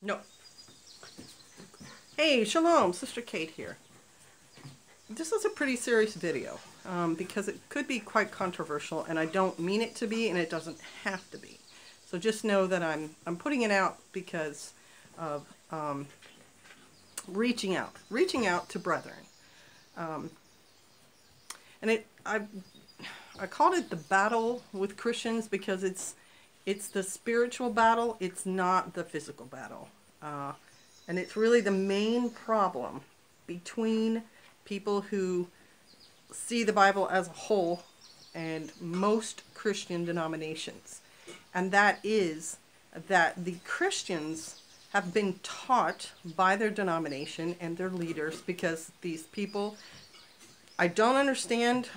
No. Hey, shalom, Sister Kate here. This is a pretty serious video because it could be quite controversial, and I don't mean it to be, and it doesn't have to be. So just know that I'm putting it out because of reaching out to brethren. And I called it the battle with Christians because it's the spiritual battle. It's not the physical battle. And it's really the main problem between people who see the Bible as a whole and most Christian denominations. And that is that the Christians have been taught by their denomination and their leaders, because these people, I don't understand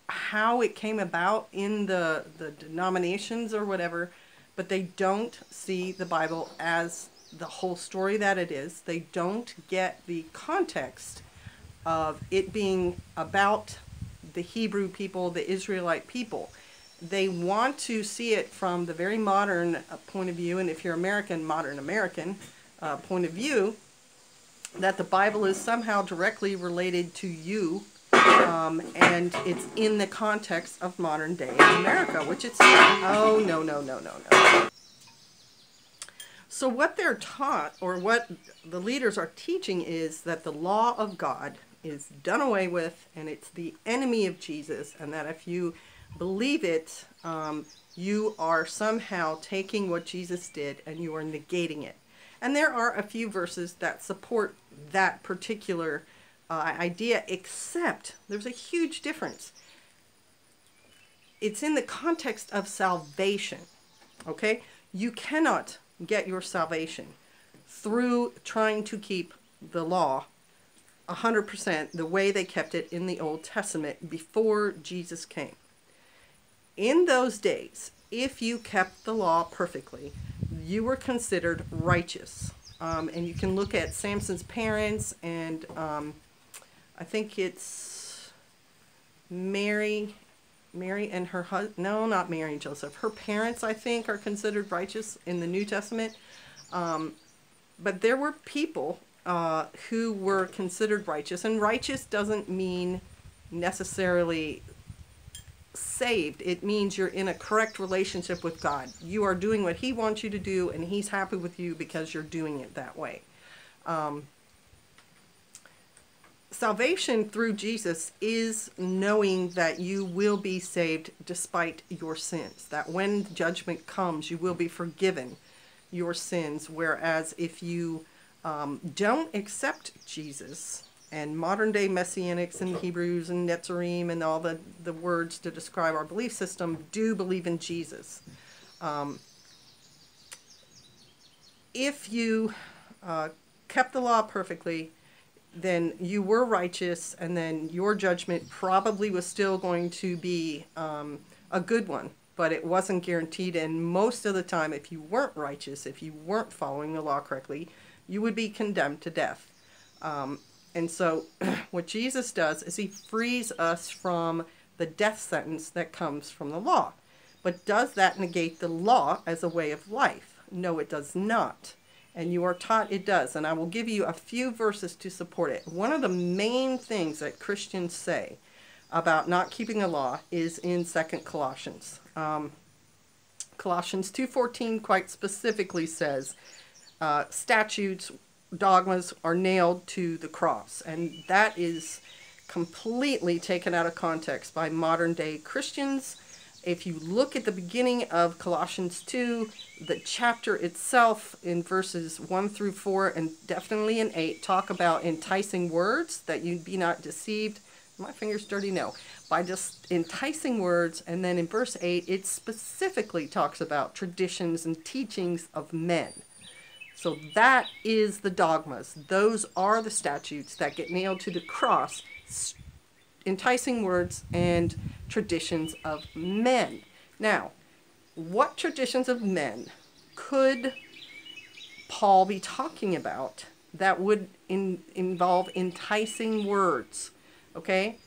how it came about in the denominations or whatever, but they don't see the Bible as the whole story that it is. They don't get the context of it being about the Hebrew people, the Israelite people. They want to see it from the very modern point of view, and if you're American, modern American point of view, that the Bible is somehow directly related to you, and it's in the context of modern day America, which it's not. Oh, no, no, no, no, no. So what they're taught, or what the leaders are teaching, is that the law of God is done away with, and it's the enemy of Jesus, and that if you believe it, you are somehow taking what Jesus did and you are negating it. And there are a few verses that support that particular idea, except there's a huge difference. It's in the context of salvation, okay? You cannot get your salvation through trying to keep the law 100% the way they kept it in the Old Testament before Jesus came. In those days, if you kept the law perfectly, you were considered righteous. And you can look at Samson's parents, and I think it's Mary and her husband. No, not Mary and Joseph. Her parents, I think, are considered righteous in the New Testament. But there were people who were considered righteous, and righteous doesn't mean necessarily saved. It means you're in a correct relationship with God. You are doing what He wants you to do, and He's happy with you because you're doing it that way. Salvation through Jesus is knowing that you will be saved despite your sins. That when judgment comes, you will be forgiven your sins. Whereas if you don't accept Jesus, and modern day Messianics and Hebrews and Netzarim and all the words to describe our belief system do believe in Jesus. If you kept the law perfectly, then you were righteous, and then your judgment probably was still going to be a good one, but it wasn't guaranteed. And most of the time, if you weren't righteous, if you weren't following the law correctly, you would be condemned to death. And so what Jesus does is He frees us from the death sentence that comes from the law. But does that negate the law as a way of life? No, it does not. And you are taught it does. And I will give you a few verses to support it. One of the main things that Christians say about not keeping the law is in 2 Colossians. Colossians 2:14 quite specifically says, statutes, dogmas are nailed to the cross. And that is completely taken out of context by modern day Christians. If you look at the beginning of Colossians 2, the chapter itself in verses 1 through 4 and definitely in 8 talk about enticing words, that you be not deceived. My finger's dirty, no. By just enticing words. And then in verse 8, it specifically talks about traditions and teachings of men. So that is the dogmas. Those are the statutes that get nailed to the cross, enticing words and traditions of men. Now, what traditions of men could Paul be talking about that would involve enticing words? Okay?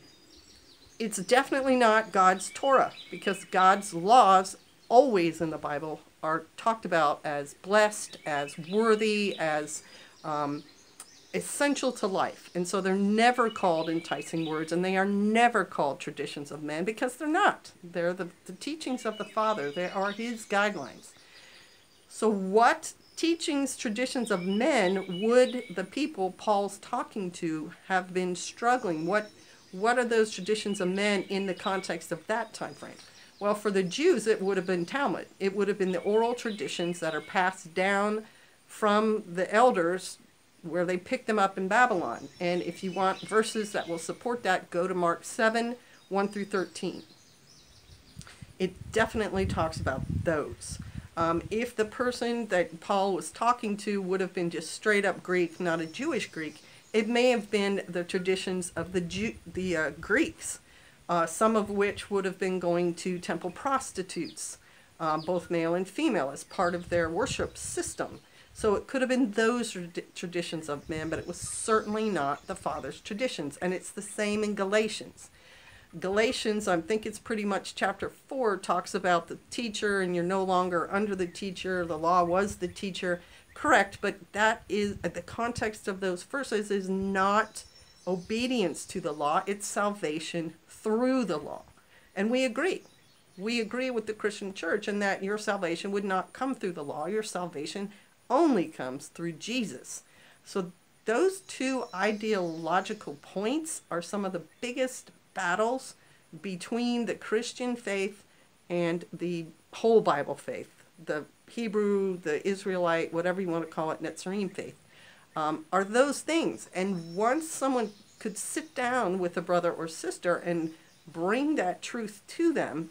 It's definitely not God's Torah, because God's laws always in the Bible are talked about as blessed, as worthy, as essential to life. And so they're never called enticing words, and they are never called traditions of men, because they're not. They're the teachings of the Father. They are his guidelines. So what teachings, traditions of men would the people Paul's talking to have been struggling? What are those traditions of men in the context of that time frame? Well, for the Jews, it would have been Talmud. It would have been the oral traditions that are passed down from the elders, where they picked them up in Babylon. And if you want verses that will support that, go to Mark 7, 1 through 13. It definitely talks about those. If the person that Paul was talking to would have been just straight up Greek, not a Jewish Greek, it may have been the traditions of the Greeks, some of which would have been going to temple prostitutes, both male and female, as part of their worship system. So it could have been those traditions of men, but it was certainly not the Father's traditions. And it's the same in Galatians. Galatians, I think it's pretty much chapter 4, talks about the teacher, and you're no longer under the teacher. The law was the teacher. Correct, but that is, the context of those verses is not obedience to the law. It's salvation through the law. And we agree. We agree with the Christian church in that your salvation would not come through the law. Your salvation only comes through Jesus. So those two ideological points are some of the biggest battles between the Christian faith and the whole Bible faith, the Hebrew, the Israelite, whatever you want to call it, Netzarim faith, are those things. And once someone could sit down with a brother or sister and bring that truth to them,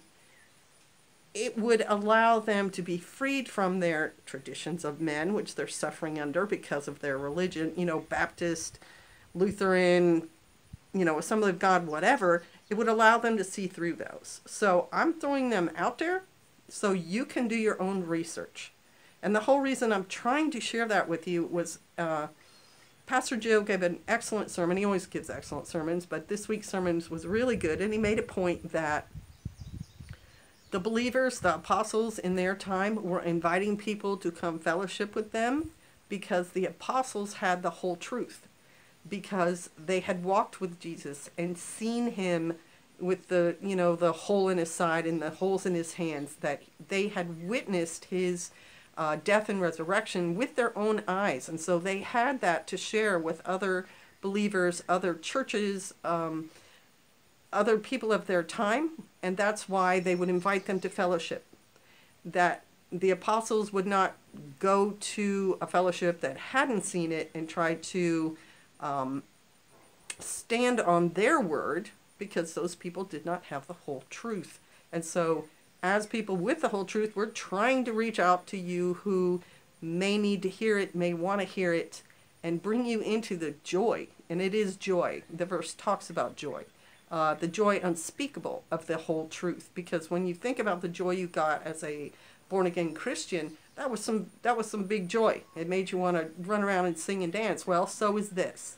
it would allow them to be freed from their traditions of men, which they're suffering under because of their religion, Baptist, Lutheran, Assembly of God, whatever. It would allow them to see through those. So I'm throwing them out there so you can do your own research. And the whole reason I'm trying to share that with you was Pastor Joe gave an excellent sermon. He always gives excellent sermons, but this week's sermon was really good, and he made a point that the believers, the apostles in their time, were inviting people to come fellowship with them because the apostles had the whole truth, because they had walked with Jesus and seen him with the hole in his side and the holes in his hands, that they had witnessed his death and resurrection with their own eyes. And so they had that to share with other believers, other churches, other people of their time, and that's why they would invite them to fellowship. That the apostles would not go to a fellowship that hadn't seen it and try to stand on their word, because those people did not have the whole truth. And so as people with the whole truth, we're trying to reach out to you who may need to hear it, may want to hear it, and bring you into the joy. And it is joy. The verse talks about joy. The joy unspeakable of the whole truth. Because when you think about the joy you got as a born-again Christian, that was some big joy. It made you want to run around and sing and dance. Well, so is this.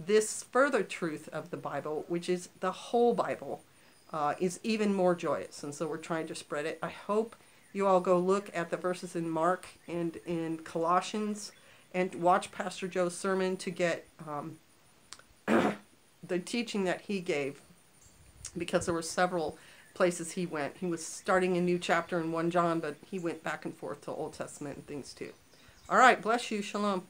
This further truth of the Bible, which is the whole Bible, is even more joyous. And so we're trying to spread it. I hope you all go look at the verses in Mark and in Colossians and watch Pastor Joe's sermon to get the teaching that he gave, because there were several places he went. He was starting a new chapter in 1 John, but he went back and forth to Old Testament and things too. All right, bless you. Shalom.